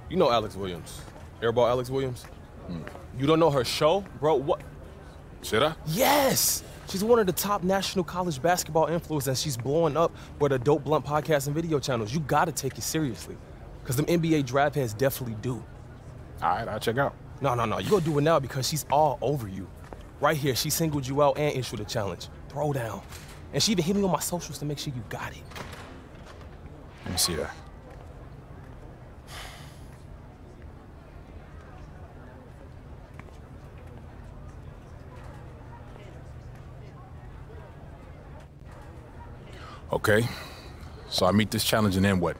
You know Alex Williams. Airball Alex Williams? You don't know her show? Bro, what? Should I? Yes! She's one of the top national college basketball influencers, and she's blowing up with the Dope Blunt podcast and video channels. You gotta take it seriously, because them NBA draft heads definitely do. All right, I'll check out. No, you go do it now because she's all over you. Right here, she singled you out and issued a challenge. Throw down. And she even hit me on my socials to make sure you got it. Let me see that. Okay, so I meet this challenge and then what?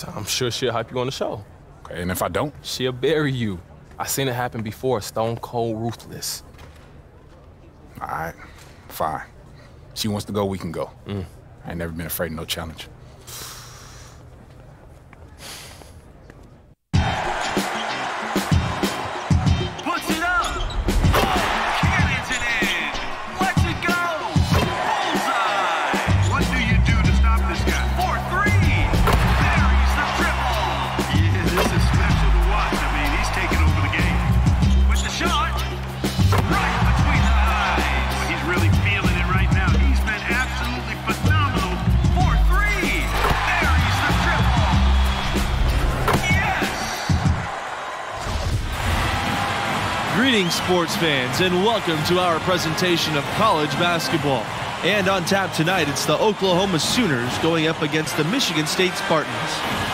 I'm sure she'll hype you on the show. Okay, and if I don't? She'll bury you. I seen it happen before, stone cold ruthless. All right, fine. She wants to go, we can go. I ain't never been afraid of no challenge. Greetings, sports fans, and welcome to our presentation of college basketball. And on tap tonight, it's the Oklahoma Sooners going up against the Michigan State Spartans.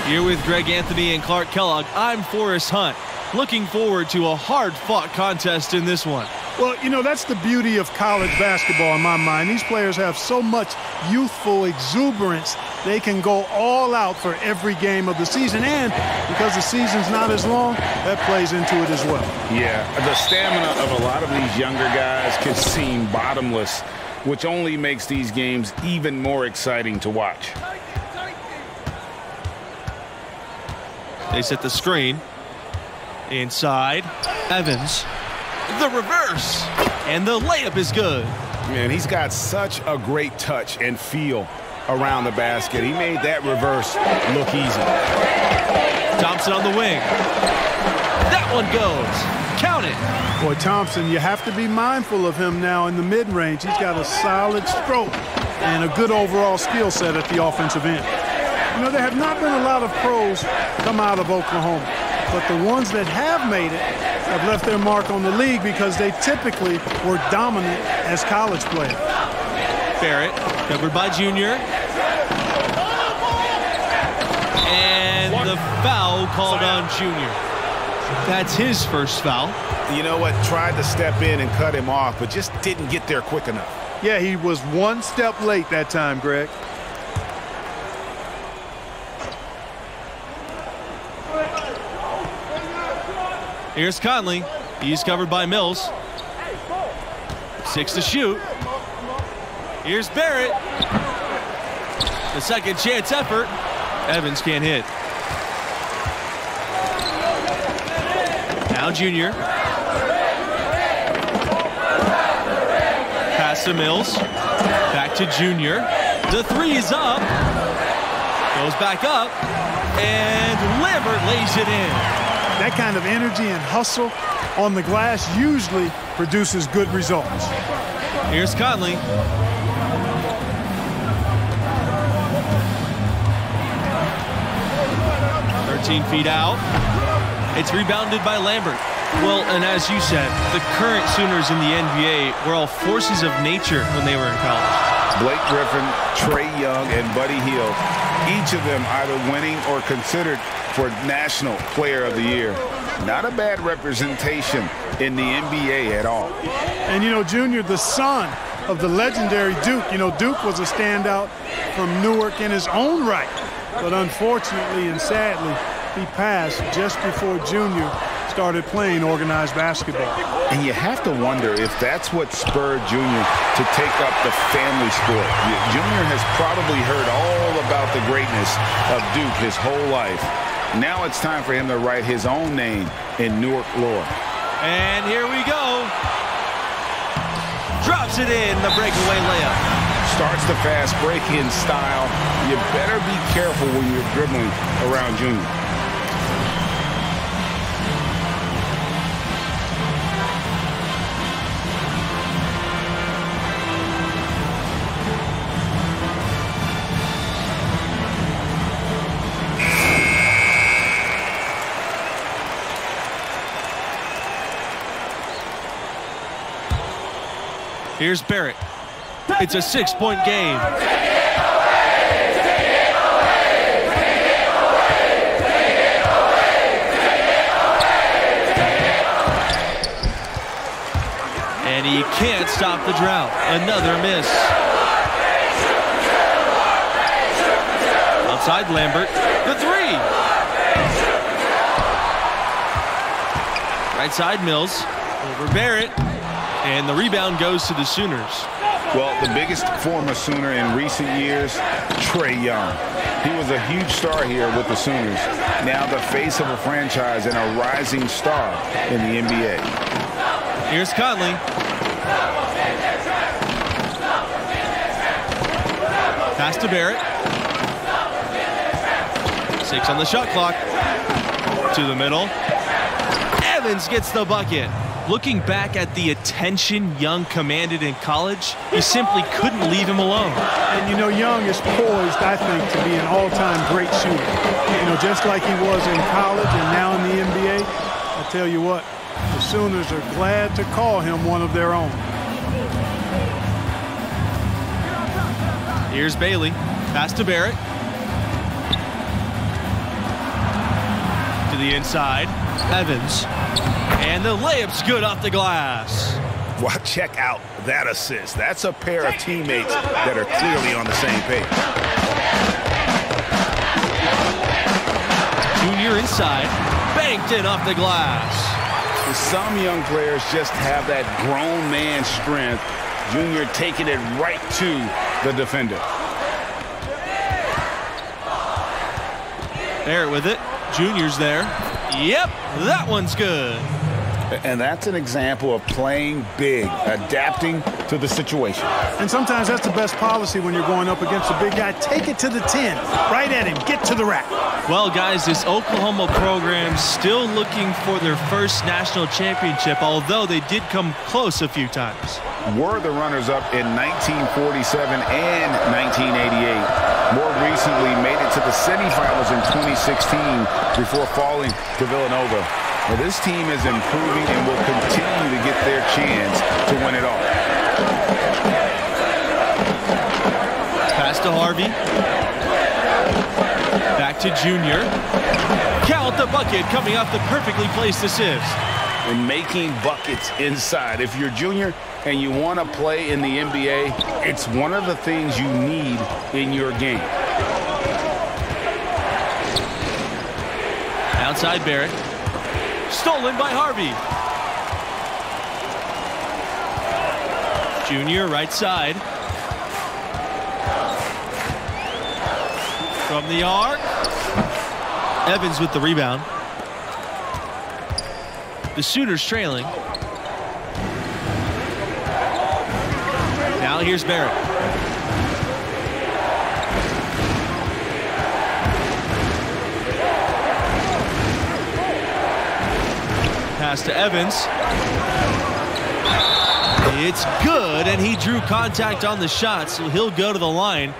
Here with Greg Anthony and Clark Kellogg, I'm Forrest Hunt. Looking forward to a hard-fought contest in this one. Well, you know, that's the beauty of college basketball in my mind. These players have so much youthful exuberance. They can go all out for every game of the season. And because the season's not as long, that plays into it as well. Yeah, the stamina of a lot of these younger guys can seem bottomless, which only makes these games even more exciting to watch. They set the screen. Inside, Evans. The reverse. And the layup is good. Man, he's got such a great touch and feel around the basket. He made that reverse look easy. Thompson on the wing. That one goes. Count it. Boy, Thompson, you have to be mindful of him now in the mid-range. He's got a solid stroke and a good overall skill set at the offensive end. You know, there have not been a lot of pros come out of Oklahoma, but the ones that have made it have left their mark on the league because they typically were dominant as college players. Barrett, covered by Junior. And the foul called on Junior. That's his first foul. You know what? Tried to step in and cut him off, but just didn't get there quick enough. Yeah, he was one step late that time, Greg. Here's Conley. He's covered by Mills. 6 to shoot. Here's Barrett. The second chance effort. Evans can't hit. Now Junior. Pass to Mills. Back to Junior. The three is up. Goes back up. And Lambert lays it in. That kind of energy and hustle on the glass usually produces good results. Here's Conley. Feet out. It's rebounded by Lambert. Well, and as you said, the current Sooners in the NBA were all forces of nature when they were in college. Blake Griffin, Trae Young, and Buddy Hield, each of them either winning or considered for National Player of the Year. Not a bad representation in the NBA at all. And, you know, Junior, the son of the legendary Duke. You know, Duke was a standout from Newark in his own right. But unfortunately and sadly, he passed just before Junior started playing organized basketball. And you have to wonder if that's what spurred Junior to take up the family sport. Junior has probably heard all about the greatness of Duke his whole life. Now it's time for him to write his own name in Newark lore. And here we go. Drops it in, the breakaway layup. Starts the fast break-in style. You better be careful when you're dribbling around Junior. Here's Barrett. It's a 6-point game. And he can't stop the drought. Another miss. Outside Lambert. The three. Right side Mills. Over Barrett. And the rebound goes to the Sooners. Well, the biggest former Sooner in recent years, Trae Young. He was a huge star here with the Sooners. Now the face of a franchise and a rising star in the NBA. Here's Conley. Pass to Barrett. 6 on the shot clock. To the middle. Evans gets the bucket. Looking back at the attention Young commanded in college, you simply couldn't leave him alone. And, you know, Young is poised, I think, to be an all-time great shooter. You know, just like he was in college and now in the NBA, I tell you what, the Sooners are glad to call him one of their own. Here's Bailey. Pass to Barrett. To the inside. Evans. And the layup's good off the glass. Well, check out that assist. That's a pair of teammates that are clearly on the same page. Junior inside. Banked in off the glass. Some young players just have that grown man strength. Junior taking it right to the defender. Barrett with it. Junior's there. Yep, that one's good. And that's an example of playing big, adapting to the situation. And sometimes that's the best policy when you're going up against a big guy. Take it to the 10. Right at him. Get to the rack. Well, guys, this Oklahoma program still looking for their first national championship, although they did come close a few times. Were the runners-up in 1947 and 1988. More recently, made it to the semifinals in 2016 before falling to Villanova. Well, this team is improving and will continue to get their chance to win it all. Pass to Harvey. Back to Junior. Count the bucket coming off the perfectly placed assist. And making buckets inside. If you're Junior and you want to play in the NBA, it's one of the things you need in your game. Outside Barrett. Stolen by Harvey. Junior right side. From the arc. Evans with the rebound. The Sooners trailing. Now here's Barrett. Pass to Evans. It's good, and he drew contact on the shot, so he'll go to the line.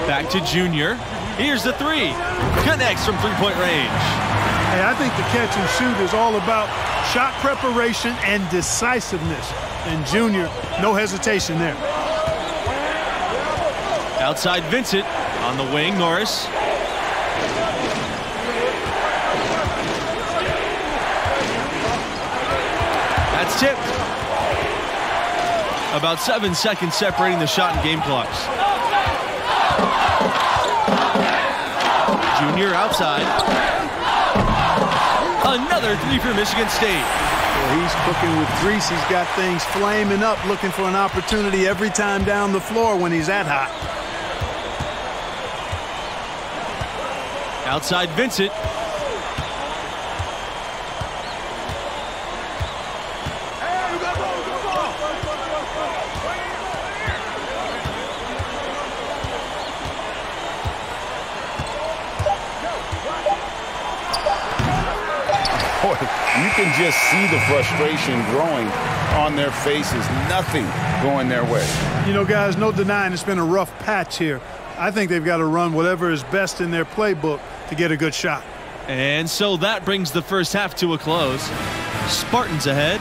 Back to Junior. Here's the three. Connects from three-point range. Hey, I think the catch and shoot is all about shot preparation and decisiveness. And Junior, no hesitation there. Outside Vincent. On the wing, Norris. That's tipped. About 7 seconds separating the shot and game clocks. Junior outside. Another three for Michigan State. Well, he's cooking with grease. He's got things flaming up, looking for an opportunity every time down the floor when he's that hot. Outside Vincent. boy, you can just see the frustration growing on their faces. Nothing going their way. You know, guys, no denying it's been a rough patch here. I think they've got to run whatever is best in their playbook to get a good shot. And so that brings the first half to a close. Spartans ahead.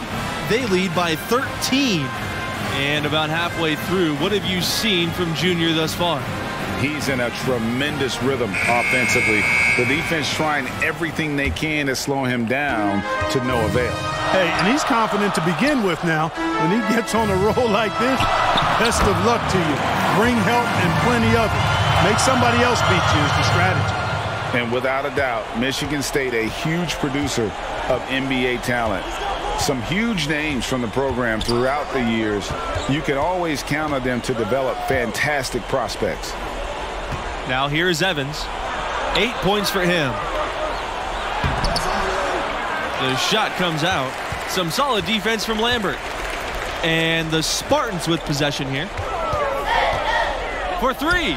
They lead by 13. And about halfway through, what have you seen from Junior thus far? He's in a tremendous rhythm offensively. The defense trying everything they can to slow him down to no avail. Hey, and he's confident to begin with now. When he gets on a roll like this, best of luck to you. Bring help and plenty of it. Make somebody else beat you is the strategy. And without a doubt, Michigan State, a huge producer of NBA talent. Some huge names from the program throughout the years. You can always count on them to develop fantastic prospects. Now here's Evans. 8 points for him. The shot comes out. Some solid defense from Lambert. And the Spartans with possession here. For three.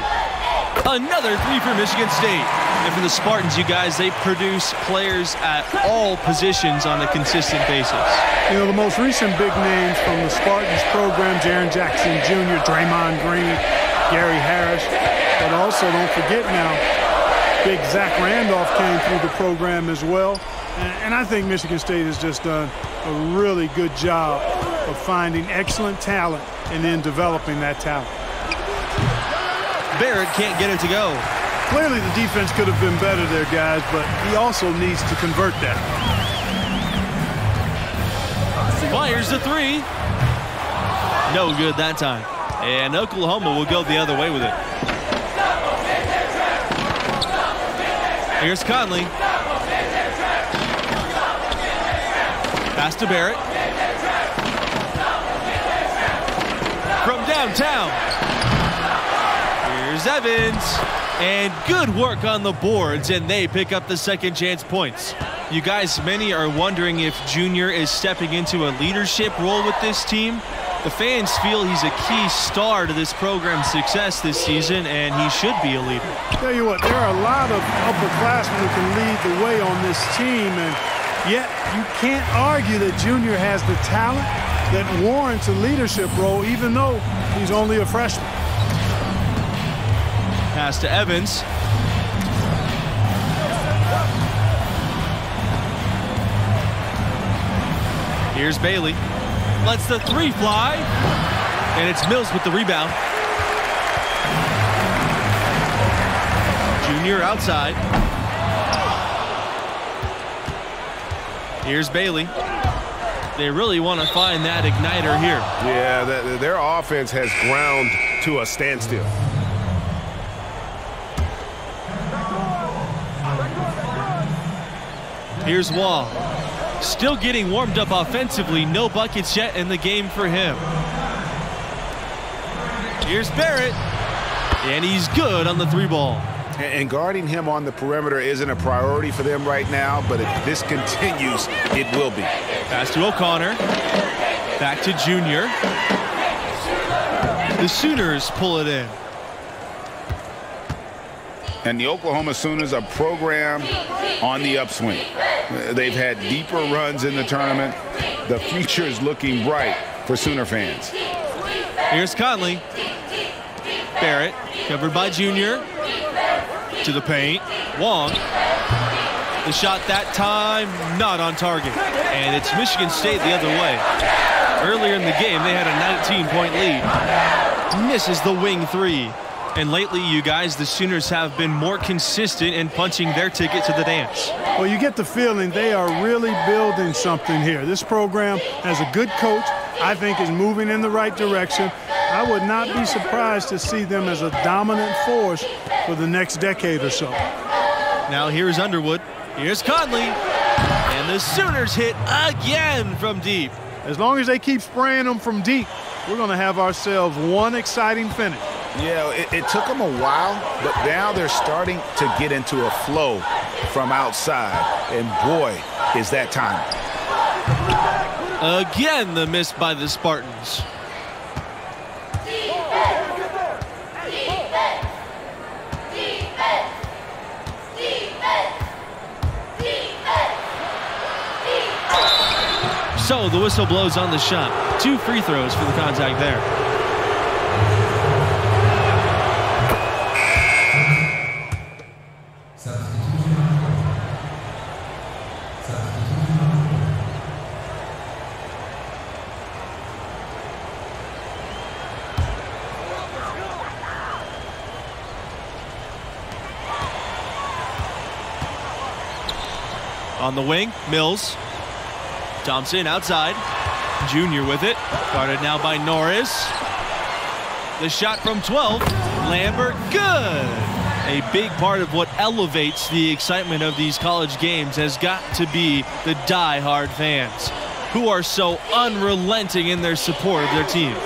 Another three for Michigan State. And for the Spartans, you guys, they produce players at all positions on a consistent basis. You know, the most recent big names from the Spartans program, Jaren Jackson Jr., Draymond Green, Gary Harris. But also, don't forget now, big Zach Randolph came through the program as well. And I think Michigan State has just done a really good job of finding excellent talent and then developing that talent. Barrett can't get it to go. Clearly the defense could have been better there, guys, but he also needs to convert that. Fires the three. No good that time. And Oklahoma will go the other way with it. Here's Conley. Pass to Barrett. From downtown. Here's Evans. And good work on the boards, and they pick up the second chance points. You guys, many are wondering if Junior is stepping into a leadership role with this team. The fans feel he's a key star to this program's success this season, and he should be a leader. Tell you what, there are a lot of upperclassmen who can lead the way on this team, and yet you can't argue that Junior has the talent that warrants a leadership role, even though he's only a freshman. Pass to Evans. Here's Bailey. Lets the three fly. And it's Mills with the rebound. Junior outside. Here's Bailey. They really want to find that igniter here. Yeah, their offense has ground to a standstill. Here's Wall. Still getting warmed up offensively. No buckets yet in the game for him. Here's Barrett. And he's good on the three ball. And guarding him on the perimeter isn't a priority for them right now, but if this continues, it will be. Pass to O'Connor. Back to Junior. The Sooners pull it in. And the Oklahoma Sooners, a program on the upswing. They've had deeper runs in the tournament. The future is looking bright for Sooner fans. Here's Conley. Barrett, covered by Junior. To the paint. Wong. The shot that time, not on target. And it's Michigan State the other way. Earlier in the game, they had a 19-point lead. Misses the wing three. And lately, you guys, the Sooners have been more consistent in punching their ticket to the dance. Well, you get the feeling they are really building something here. This program has a good coach, I think is moving in the right direction. I would not be surprised to see them as a dominant force for the next decade or so. Now here's Underwood. Here's Conley. And the Sooners hit again from deep. As long as they keep spraying them from deep, we're going to have ourselves one exciting finish. Yeah, it took them a while, but now they're starting to get into a flow from outside. And boy, is that time. Again, the miss by the Spartans. So the whistle blows on the shot. 2 free throws for the contact there. On the wing, Mills. Thompson outside. Junior with it. Guarded now by Norris. The shot from 12. Lambert, good. A big part of what elevates the excitement of these college games has got to be the die-hard fans, who are so unrelenting in their support of their teams.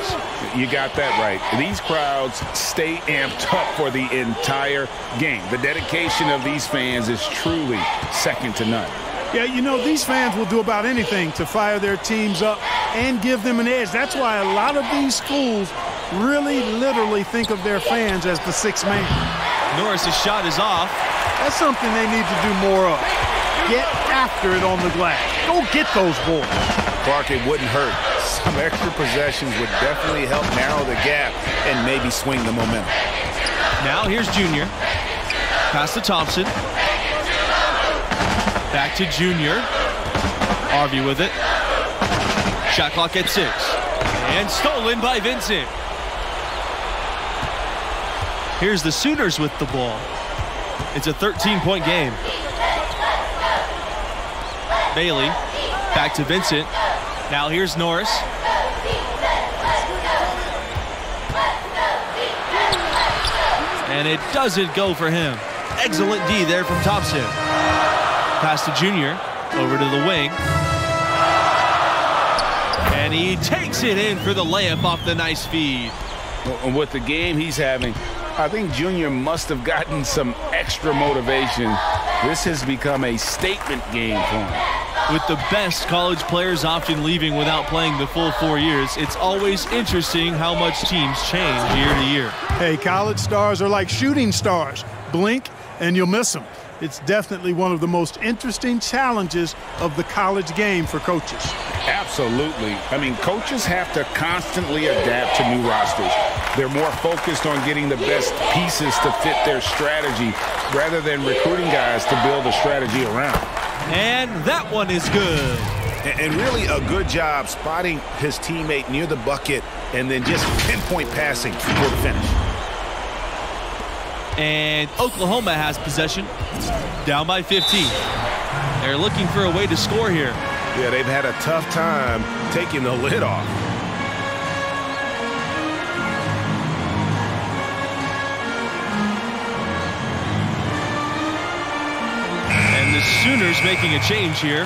You got that right. These crowds stay amped up for the entire game. The dedication of these fans is truly second to none. Yeah, you know, these fans will do about anything to fire their teams up and give them an edge. That's why a lot of these schools really literally think of their fans as the sixth man. Norris's shot is off. That's something they need to do more of. Get after it on the glass. Go get those boys. Clark, it wouldn't hurt. Some extra possessions would definitely help narrow the gap and maybe swing the momentum. Now here's Junior. Pass to Thompson. Back to Junior. Harvey with it. Shot clock at 6. And stolen by Vincent. Here's the Sooners with the ball. It's a 13-point game. Bailey. Back to Vincent. Now here's Norris. And it doesn't go for him. Excellent D there from Thompson. Pass to Junior. Over to the wing. And he takes it in for the layup off the nice feed. Well, with the game he's having, I think Junior must have gotten some extra motivation. This has become a statement game for him. With the best college players often leaving without playing the full 4 years, it's always interesting how much teams change year to year. Hey, college stars are like shooting stars. Blink and you'll miss them. It's definitely one of the most interesting challenges of the college game for coaches. Absolutely. I mean, coaches have to constantly adapt to new rosters. They're more focused on getting the best pieces to fit their strategy rather than recruiting guys to build a strategy around. And that one is good. And really a good job spotting his teammate near the bucket and then just pinpoint passing for the finish. And Oklahoma has possession, down by 15. They're looking for a way to score here. Yeah, they've had a tough time taking the lid off. And the Sooners making a change here.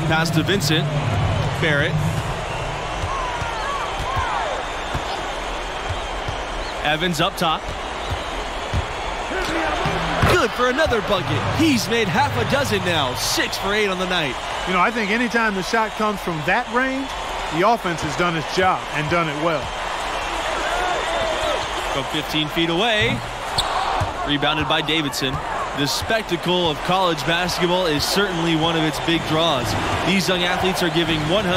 Pass to Vincent. Barrett. Evans up top. Good for another bucket. He's made half a dozen now. 6 for 8 on the night. You know, I think anytime the shot comes from that range, the offense has done its job and done it well. From 15 feet away. Rebounded by Davidson. The spectacle of college basketball is certainly one of its big draws. These young athletes are giving 100%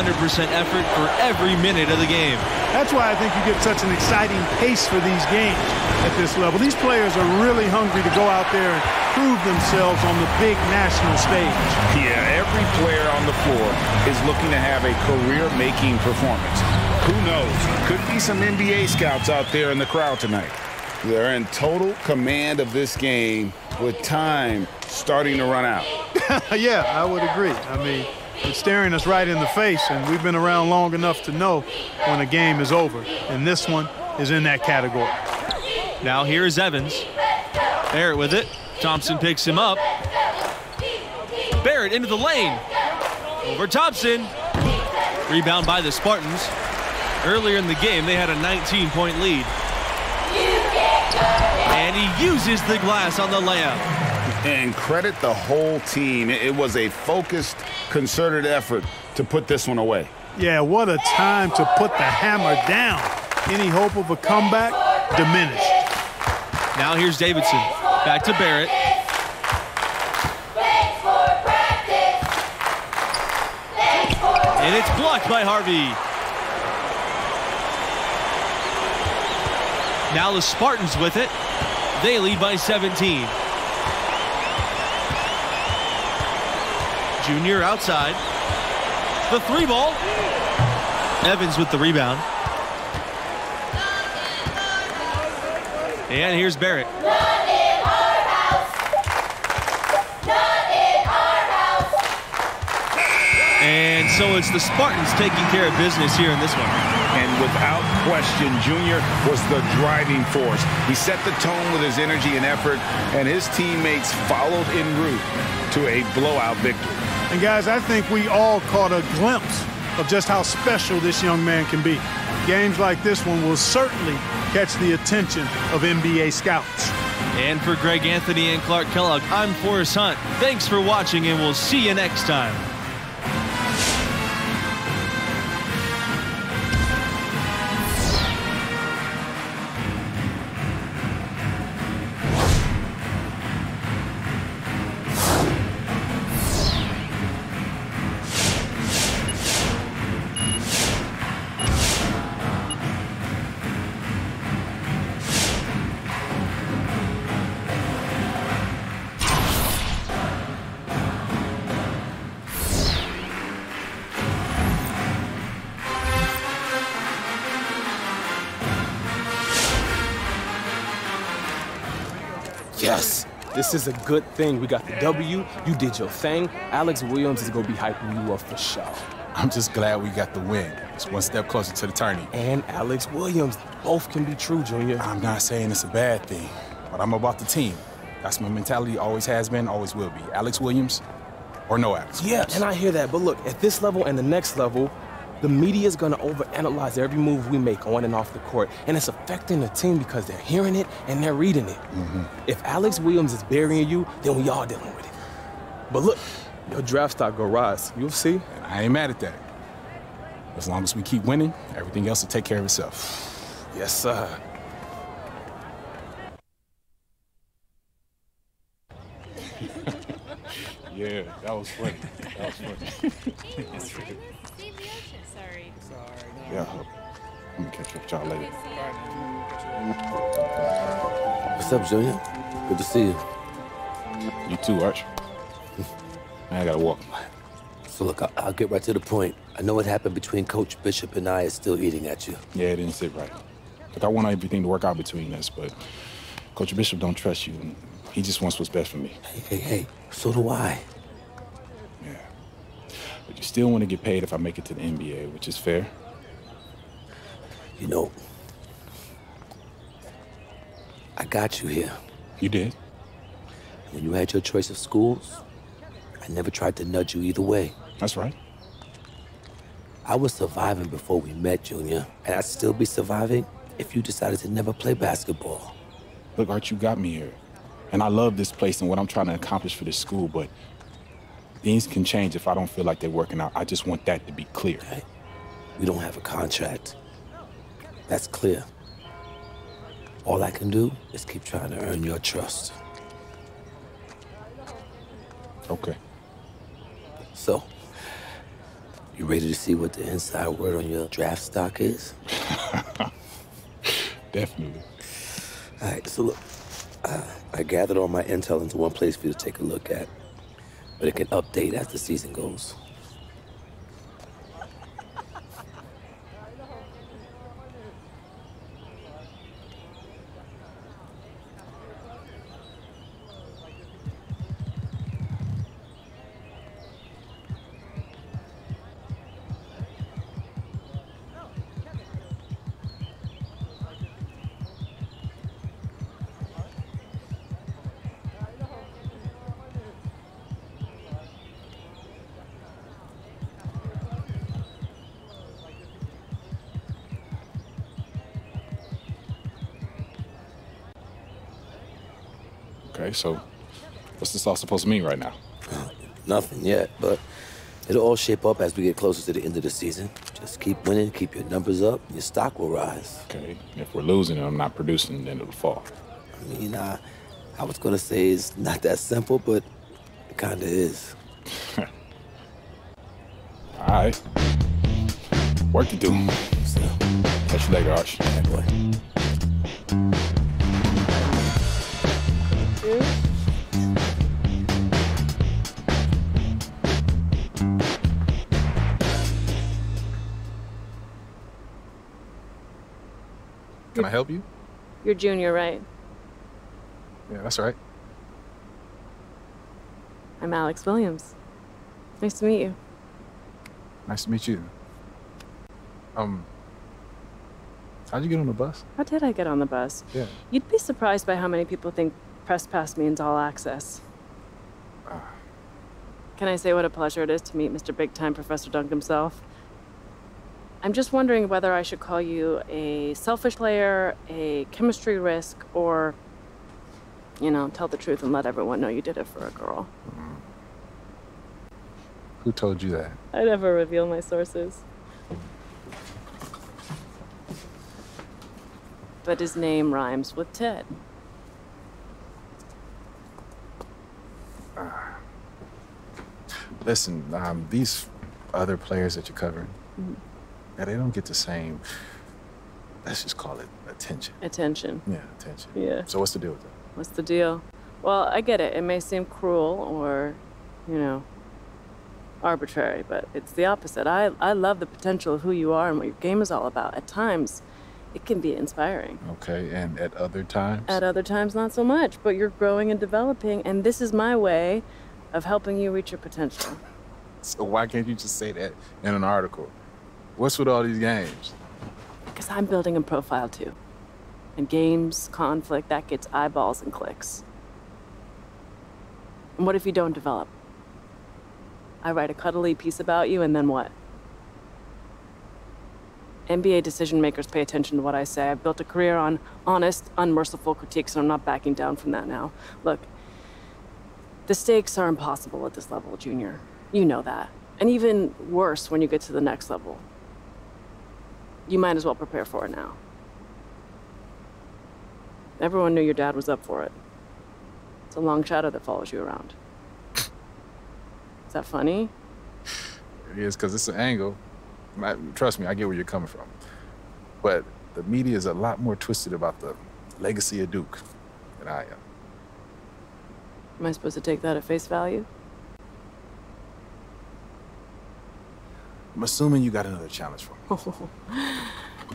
effort for every minute of the game. That's why I think you get such an exciting pace for these games at this level. These players are really hungry to go out there and prove themselves on the big national stage. Yeah, every player on the floor is looking to have a career-making performance. Who knows? Could be some NBA scouts out there in the crowd tonight. They're in total command of this game with time starting to run out. Yeah, I would agree. I mean, it's staring us right in the face, and we've been around long enough to know when a game is over, and this one is in that category. Now here's Evans. Barrett with it. Thompson picks him up. Barrett into the lane. Over Thompson. Rebound by the Spartans. Earlier in the game, they had a 19-point lead. And he uses the glass on the layup. And credit the whole team. It was a focused, concerted effort to put this one away. Yeah, what a time to put the hammer down. Any hope of a comeback diminished. Now here's Davidson. Back to Barrett. And it's blocked by Harvey. Now the Spartans with it. They lead by 17. Junior outside. The three ball. Evans with the rebound. And here's Barrett. Not in our house. Not in our house. And so it's the Spartans taking care of business here in this one. And without question, Junior was the driving force. He set the tone with his energy and effort, and his teammates followed en route to a blowout victory. And guys, I think we all caught a glimpse of just how special this young man can be. Games like this one will certainly catch the attention of NBA scouts. And for Greg Anthony and Clark Kellogg, I'm Forrest Hunt. Thanks for watching, and we'll see you next time. Yes, this is a good thing. We got the W. You did your thing. Alex Williams is going to be hyping you up for sure. I'm just glad we got the win. It's one step closer to the tourney. And Alex Williams. Both can be true, Junior. I'm not saying it's a bad thing, but I'm about the team. That's my mentality, always has been, always will be. Alex Williams or no Alex Williams. Yeah, and I hear that. But look, at this level and the next level, the media is going to overanalyze every move we make on and off the court. And it's affecting the team because they're hearing it and they're reading it. If Alex Williams is burying you, then we all dealing with it. But look, your draft stock go rise. You'll see. And I ain't mad at that. As long as we keep winning, everything else will take care of itself. Yes, sir. Yeah, that was funny. That was funny. Sorry. Yeah, I'm gonna catch up with y'all later. What's up, Junior? Good to see you. You too, Arch. Man, I gotta walk. So look, I'll get right to the point. I know what happened between Coach Bishop and I is still eating at you. Yeah, it didn't sit right. Look, I want everything to work out between us, but Coach Bishop don't trust you, and he just wants what's best for me. Hey, so do I. Yeah. But you still want to get paid if I make it to the NBA, which is fair. You know, I got you here. You did? When you had your choice of schools, I never tried to nudge you either way. That's right. I was surviving before we met, Junior, and I'd still be surviving if you decided to never play basketball. Look, Art, you got me here. And I love this place and what I'm trying to accomplish for this school, but things can change if I don't feel like they're working out. I just want that to be clear. Hey, we don't have a contract. That's clear. All I can do is keep trying to earn your trust. Okay. So, you ready to see what the inside word on your draft stock is? Definitely. All right, so look, I gathered all my intel into one place for you to take a look at, but it can update as the season goes. Okay, so what's this all supposed to mean right now? Nothing yet, but it'll all shape up as we get closer to the end of the season. Just keep winning, keep your numbers up, and your stock will rise. Okay, if we're losing and I'm not producing, then it'll fall. I mean, I was gonna say it's not that simple, but it kinda is. All right. Work to do. So, Catch you later, Arch. yeah, boy. Can I help you? You're junior, right? Yeah, that's right. I'm Alex Williams. Nice to meet you. Nice to meet you. How'd you get on the bus? How did I get on the bus? Yeah. You'd be surprised by how many people think press pass means all access. Can I say what a pleasure it is to meet Mr. Big Time Professor Dunk himself? I'm just wondering whether I should call you a selfish player, a chemistry risk, or, you know, tell the truth and let everyone know you did it for a girl. Who told you that? I never reveal my sources. But his name rhymes with Ted. Listen, these other players that you're covering, yeah, they don't get the same, let's just call it attention. Attention. Yeah, attention. Yeah. So what's the deal with that? What's the deal? Well, I get it. It may seem cruel or, you know, arbitrary, but it's the opposite. I love the potential of who you are and what your game is all about. At times, it can be inspiring. Okay, and at other times? At other times, not so much, but you're growing and developing, and this is my way of helping you reach your potential. So why can't you just say that in an article? What's with all these games? Because I'm building a profile too. And games, conflict, that gets eyeballs and clicks. And what if you don't develop? I write a cuddly piece about you, and then what? NBA decision makers pay attention to what I say. I've built a career on honest, unmerciful critiques, and I'm not backing down from that now. Look, the stakes are impossible at this level, Junior. You know that. And even worse when you get to the next level. You might as well prepare for it now. Everyone knew your dad was up for it. It's a long shadow that follows you around. Is that funny? It is, because it's an angle. Trust me, I get where you're coming from. But the media is a lot more twisted about the legacy of Duke than I am. Am I supposed to take that at face value? I'm assuming you got another challenge for me.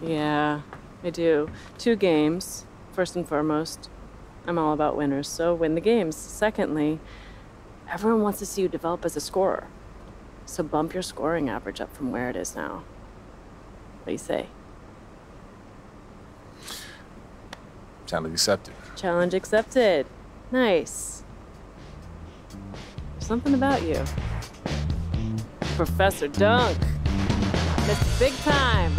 Yeah, I do. 2 games, first and foremost. I'm all about winners, so win the games. Secondly, everyone wants to see you develop as a scorer. So bump your scoring average up from where it is now. What do you say? Challenge accepted. Challenge accepted. Nice. There's something about you. Professor Dunk. It's big time.